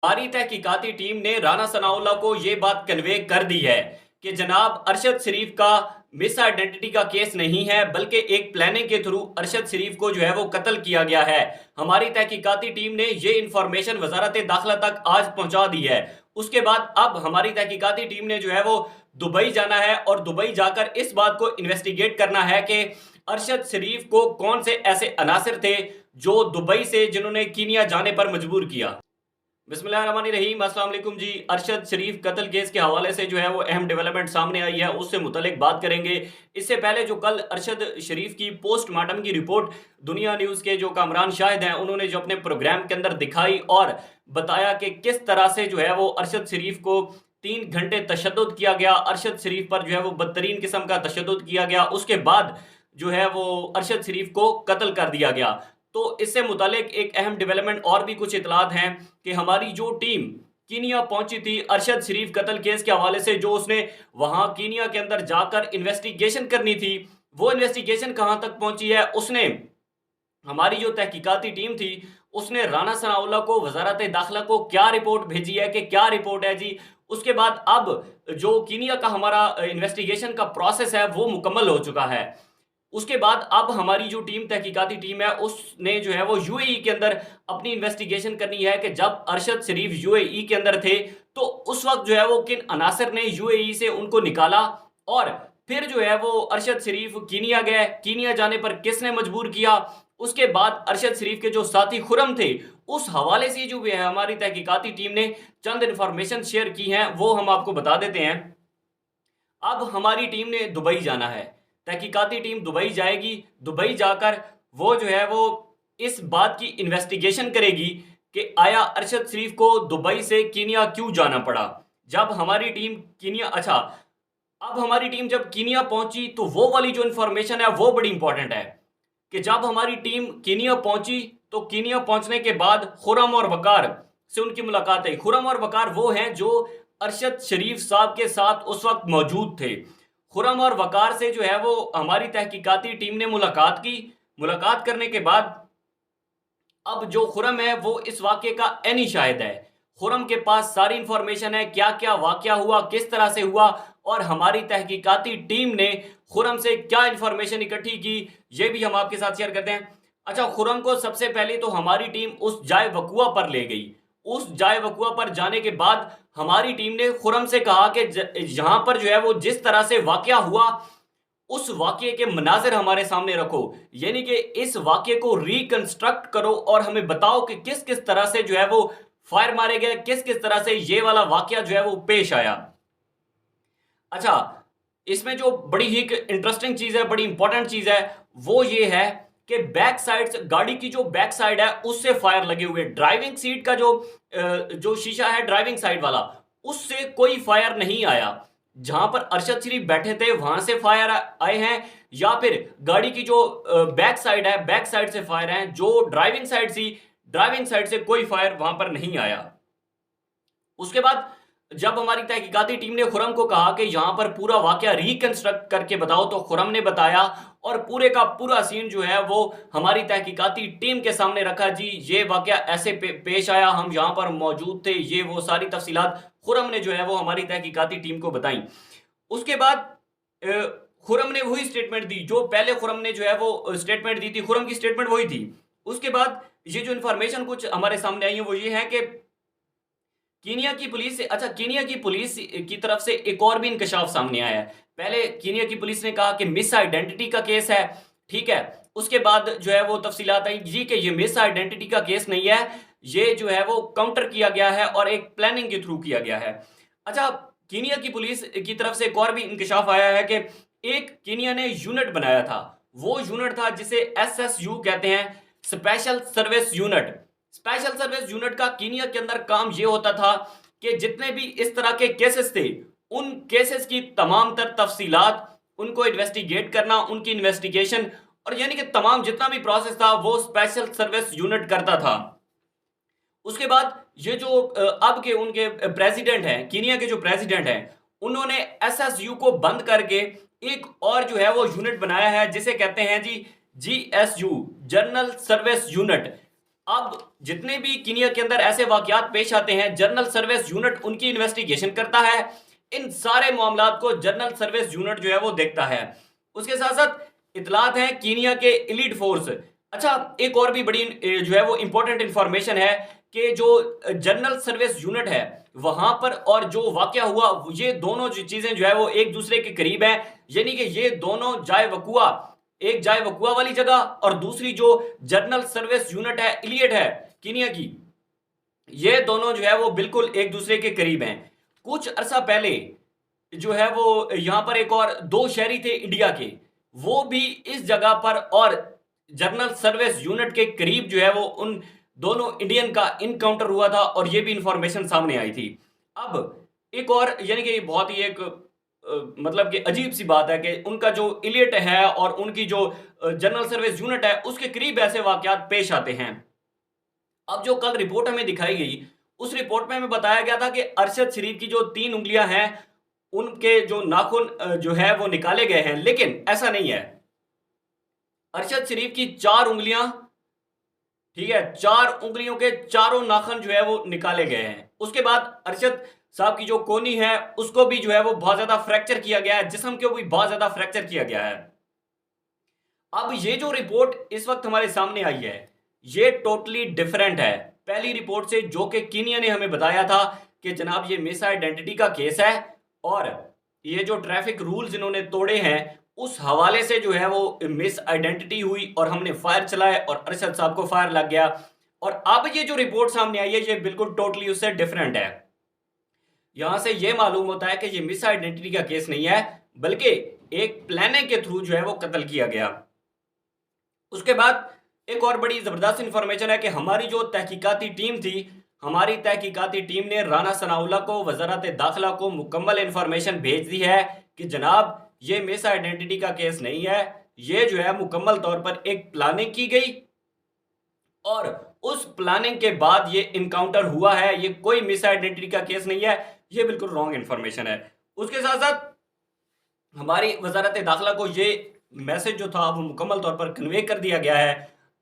हमारी तहकीकाती टीम ने राना सनाउल्लाह को ये बात कन्वे कर दी है कि जनाब अरशद शरीफ का मिस आइडेंटिटी का केस नहीं है, बल्कि एक प्लानिंग के थ्रू अरशद शरीफ को जो है वो कत्ल किया गया है। हमारी तहकीकाती टीम ने ये इंफॉर्मेशन वजारत दाखिला तक आज पहुंचा दी है। उसके बाद अब हमारी तहकीकाती टीम ने जो है वो दुबई जाना है और दुबई जाकर इस बात को इन्वेस्टिगेट करना है कि अरशद शरीफ को कौन से ऐसे अनासिर थे जो दुबई से जिन्होंने कीनिया जाने पर मजबूर किया। बिस्मिल्लाहिर्रहमानिर्रहीम, अस्सलाम वालेकुम जी। अरशद शरीफ कत्ल केस के हवाले से जो है वो अहम डेवलपमेंट सामने आई है, उससे मुतल्लिक बात करेंगे। इससे पहले जो कल अरशद शरीफ की पोस्टमार्टम की रिपोर्ट दुनिया न्यूज़ के जो कामरान शाहिद हैं उन्होंने जो अपने प्रोग्राम के अंदर दिखाई और बताया कि किस तरह से जो है वो अरशद शरीफ को 3 घंटे तशद्दुद किया गया, अरशद शरीफ पर जो है वो बदतरीन किस्म का तशद्दुद किया गया, उसके बाद जो है वो अरशद शरीफ को कत्ल कर दिया गया। तो इससे मुतालिक एक अहम डेवलपमेंट और भी कुछ इतलात हैं कि हमारी जो टीम कीनिया पहुंची थी अरशद शरीफ कत्ल केस के हवाले से, जो उसने वहां कीनिया के अंदर जाकर इन्वेस्टिगेशन करनी थी, वो इन्वेस्टिगेशन कहां तक पहुंची है। उसने हमारी जो तहकीकाती टीम थी उसने राना सनाउल्लाह को वजारत दाखिला को क्या रिपोर्ट भेजी है कि क्या रिपोर्ट है जी। उसके बाद अब जो कीनिया का हमारा इन्वेस्टिगेशन का प्रोसेस है वो मुकम्मल हो चुका है। उसके बाद अब हमारी जो टीम तहकीकाती टीम है उसने जो है वो यूएई के अंदर अपनी इन्वेस्टिगेशन करनी है कि जब अरशद शरीफ यूएई के अंदर थे तो उस वक्त जो है वो किन अनासर ने यूएई से उनको निकाला और फिर जो है वो अरशद शरीफ कीनिया गए, कीनिया जाने पर किसने मजबूर किया। उसके बाद अरशद शरीफ के जो साथी खुरम थे उस हवाले से जो भी है हमारी तहकीकाती टीम ने चंद इंफॉर्मेशन शेयर की हैं वो हम आपको बता देते हैं। अब हमारी टीम ने दुबई जाना है, तहकीकाती टीम दुबई जाएगी। दुबई जाकर वो जो है वो इस बात की इन्वेस्टिगेशन करेगी कि आया अरशद शरीफ को दुबई से कीनिया क्यों जाना पड़ा। जब हमारी टीम कीनिया अब हमारी टीम जब कीनिया पहुंची तो वो वाली जो इन्फॉर्मेशन है वो बड़ी इंपॉर्टेंट है कि जब हमारी टीम कीनिया पहुंची तो कीनिया पहुंचने के बाद खुरम और वकार से उनकी मुलाकात हुई। खुरम और वकार वो हैं जो अरशद शरीफ साहब के साथ उस वक्त मौजूद थे। खुरम और वकार से जो है वो हमारी तहकीकाती टीम ने मुलाकात की। मुलाकात करने के बाद अब जो खुरम है वो इस वाक़े का ऐनी शाहिद है। खुरम के पास सारी इंफॉर्मेशन है, क्या क्या वाक़या हुआ, किस तरह से हुआ और हमारी तहकीकाती टीम ने खुरम से क्या इंफॉर्मेशन इकट्ठी की, ये भी हम आपके साथ शेयर करते हैं। अच्छा, खुरम को सबसे पहले तो हमारी टीम उस जाए वकुआ पर ले गई। उस जाए वकुआ पर जाने के बाद हमारी टीम ने खुरम से कहा कि यहाँ पर जो है वो जिस तरह से वाक़या हुआ उस वाक़ये के मनाजिर हमारे सामने रखो, यानी कि इस वाक़ये को रिकंस्ट्रक्ट करो और हमें बताओ कि किस किस तरह से जो है वो फायर मारे गए, किस किस तरह से ये वाला वाक़या जो है वो पेश आया। अच्छा, इसमें जो बड़ी ही इंटरेस्टिंग चीज़ है, बड़ी इंपॉर्टेंट चीज़ है, वो ये है कि बैक साइड, गाड़ी की जो बैक साइड है उससे फायर लगे हुए। ड्राइविंग सीट का जो शीशा है ड्राइविंग साइड वाला, उससे कोई फायर नहीं आया। जहां पर अरशद शरीफ बैठे थे वहां से फायर आए हैं या फिर गाड़ी की जो बैक साइड है, बैक साइड से फायर है। जो ड्राइविंग साइड थी, ड्राइविंग साइड से कोई फायर वहां पर नहीं आया। उसके बाद जब हमारी तहकीकाती टीम ने खुरम को कहा कि यहाँ पर पूरा वाकया रिकंस्ट्रक्ट करके बताओ, तो खुरम ने बताया और पूरे का पूरा सीन जो है वो हमारी तहकीकाती टीम के सामने रखा। जी ये वाकया ऐसे पेश आया, हम यहाँ पर मौजूद थे, ये वो सारी तफसीलात खुरम ने जो है वो हमारी तहकीकाती टीम को बताई। उसके बाद खुरम ने वही स्टेटमेंट दी जो पहले खुरम ने जो है वो स्टेटमेंट दी थी, खुरम की स्टेटमेंट वही थी। उसके बाद ये जो इन्फॉर्मेशन कुछ हमारे सामने आई है वो ये है कि कीनिया की पुलिस से, अच्छा कीनिया की पुलिस की तरफ से एक और भी इंकशाफ सामने आया है। पहले कीनिया की पुलिस ने कहा कि मिस आइडेंटिटी का केस है, ठीक है। उसके बाद जो है वो तफसीलात आई जी कि ये मिस आइडेंटिटी का केस नहीं है, ये जो है वो काउंटर किया गया है और एक प्लानिंग के थ्रू किया गया है। अच्छा, कीनिया की पुलिस की तरफ से एक और भी इंकशाफ आया है कि एक कीनिया ने यूनिट बनाया था। वो यूनिट था जिसे SSU कहते हैं, special service unit. Special service unit का कीनिया के अंदर काम ये होता था कि जितने भी इस तरह के केसेस थे उन केसेस की तमाम तर तफसीलात, उनको इन्वेस्टिगेट करना, उनकी इन्वेस्टिगेशन और यानी कि तमाम जितना भी प्रोसेस था वो स्पेशल सर्विस यूनिट करता था। उसके बाद ये जो अब के उनके प्रेसिडेंट हैं, कीनिया के जो प्रेसिडेंट हैं, उन्होंने SSU को बंद करके एक और जो है वो यूनिट बनाया है जिसे कहते हैं जी GSU, जनरल सर्विस यूनिट। اب جتنے بھی کینیا کے اندر ایسے واقعات پیش آتے ہیں جنرل سروس یونٹ ان کی انویسٹیگیشن کرتا ہے، ان سارے معاملات کو جنرل سروس یونٹ جو ہے وہ دیکھتا ہے۔ اس کے ساتھ ساتھ اطلاعات ہیں کینیا کے ایلیٹ فورس۔ اچھا، ایک اور بھی بڑی جو ہے وہ امپورٹنٹ انفارمیشن ہے کہ جو جنرل سروس یونٹ ہے وہاں پر اور جو واقعہ ہوا یہ دونوں چیزیں جو ہے وہ ایک دوسرے کے قریب ہیں، یعنی کہ یہ دونوں جائے وقوع، ایک جائے وقوع والی جگہ اور دوسری جو جنرل سروس یونٹ ہے ایلیٹ ہے کینیا کی، یہ دونوں جو ہے وہ بالکل ایک دوسرے کے قریب ہیں۔ کچھ عرصہ پہلے جو ہے وہ یہاں پر ایک اور دو شہری تھے انڈیا کے، وہ بھی اس جگہ پر اور جنرل سروس یونٹ کے قریب جو ہے وہ ان دونوں انڈین کا انکاؤنٹر ہوا تھا اور یہ بھی انفارمیشن سامنے آئی تھی۔ اب ایک اور یعنی کہ بہت ہی ایک مطلب کہ عجیب سی بات ہے کہ ان کا جو ایلیٹ ہے اور ان کی جو جنرل سروس یونٹ ہے اس کے قریب ایسے واقعات پیش آتے ہیں۔ اب جو کل رپورٹ ہمیں دکھائی گئی اس رپورٹ میں ہمیں بتایا گیا تھا کہ ارشد شریف کی جو 3 انگلیاں ہیں ان کے جو ناخن جو ہے وہ نکالے گئے ہیں، لیکن ایسا نہیں ہے۔ ارشد شریف کی 4 انگلیاں، ٹھیک ہے، 4 انگلیوں کے چاروں ناخن جو ہے وہ نکالے گئے ہیں۔ اس کے بعد ارشد صاحب کی جو کونی ہے اس کو بھی جو ہے وہ بہت زیادہ فریکچر کیا گیا ہے، جسم کو بھی بہت زیادہ فریکچر کیا گیا ہے۔ اب یہ جو رپورٹ اس وقت ہمارے سامنے آئی ہے یہ ٹوٹلی ڈیفرنٹ ہے پہلی رپورٹ سے جو کہ کینیا نے ہمیں بتایا تھا کہ جناب یہ مس آئیڈینٹی کا کیس ہے اور یہ جو ٹریفک رولز انہوں نے توڑے ہیں اس حوالے سے جو ہے وہ مس آئیڈینٹی ہوئی اور ہم نے فائر چلائے اور ارشد صاحب کو فائر لگ گیا۔ اور اب یہ جو رپورٹ سامنے آئی ہے یہ بالکل ٹوٹلی اس سے ڈیفرنٹ ہے۔ یہاں سے یہ معلوم ہوتا ہے کہ یہ مس آئیڈینٹی کا کیس نہیں ہے بلکہ ایک پلاننگ کے تھرو جو ہے وہ قتل کیا گیا۔ اس کے بعد ایک اور بڑی زبردست انفارمیشن ہے کہ ہماری جو تحقیقاتی ٹیم تھی، ہماری تحقیقاتی ٹیم نے رانا ثناء اللہ کو وزارت داخلہ کو مکمل انفارمیشن بھیج دی ہے کہ جناب یہ مس آئیڈینٹی کا کیس نہیں ہے، یہ جو ہے مکمل طور پر ایک پلاننگ کی گئی اور اس پلاننگ کے بعد یہ انکاؤنٹر ہوا ہے، یہ کوئی مس آئیڈینٹی کا کیس نہیں ہے، یہ بالکل رانگ انفارمیشن ہے۔ اس کے ساتھ ساتھ ہماری وزارت داخلہ کو یہ میسج جو تھا وہ مکمل طور پر کنوے کر دیا گیا ہے۔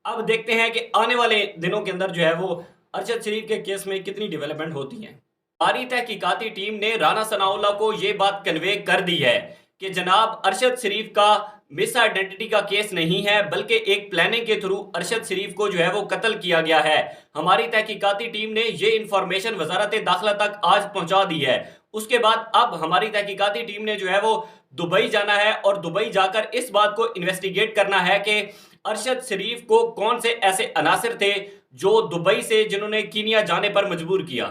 اب دیکھتے ہیں کہ آنے والے دنوں کے اندر جو ہے وہ ارشد شریف کے کیس میں کتنی ڈیولپمنٹ ہوتی ہیں۔ ہماری تحقیقاتی ٹیم نے رانا ثناء اللہ کو یہ بات کنوے کر دی ہے کہ جناب ارشد شریف کا مس آئیڈینٹی کا کیس نہیں ہے بلکہ ایک پلاننگ کے تھرو ارشد شریف کو جو ہے وہ قتل کیا گیا ہے۔ ہماری تحقیقاتی ٹیم نے یہ انفارمیشن وزارت داخلہ تک آج پہنچا دی ہے۔ اس کے بعد اب ہماری تحقیقاتی ٹیم نے جو ہے وہ دبئی جانا ہے اور دبئی جا کر اس بات کو انویسٹیگیٹ کرنا ہے کہ ارشد شریف کو کون سے ایسے عناصر تھے جو دبئی سے جنہوں نے کینیا جانے پر مجبور کیا۔